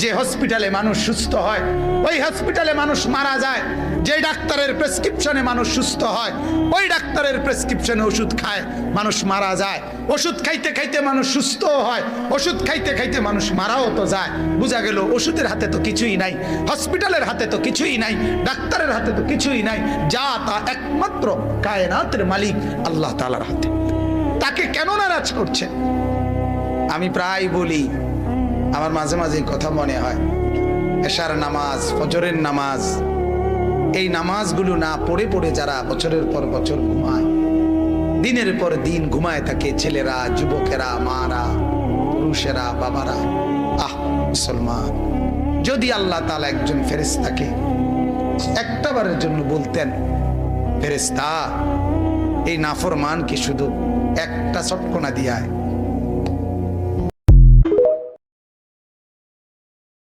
যে হসপিটালে মানুষ সুস্থ হয় ওই হসপিটালে মানুষ মারা যায়, যে ডাক্তারের প্রেসক্রিপশনে মানুষ সুস্থ হয় ওই ডাক্তারের প্রেসক্রিপশনে ওষুধ খায় মানুষ মারা যায়। ওষুধ খাইতে খাইতে মানুষ সুস্থ হয়, ওষুধ খাইতে খাইতে মানুষ মারাও তো যায়। বোঝা গেল ওষুধের হাতে তো কিছুই নাই, হসপিটালের হাতে তো কিছুই নাই, ডাক্তারের হাতে তো কিছুই নাই, যা তা একমাত্র কায়নাতের মালিক আল্লাহ তাআলার হাতে। তাকে কেন নারাজ করছে? আমি প্রায় বলি, আমার মাঝে মাঝে কথা মনে হয়, এশার নামাজ, ফজরের নামাজ, এই নামাজগুলো না পড়ে পড়ে যারা বছরের পর বছর ঘুমায়, দিনের পর দিন ঘুমায় থাকে, ছেলেরা, যুবকেরা, মারা, পুরুষেরা, বাবারা। আহ মুসলমান, যদি আল্লাহ তাআলা একজন ফেরেশতাকে একটা বারের জন্য বলতেন, ফেরেশতা এই নাফরমানকে শুধু একটা চটকনা দিয়ায়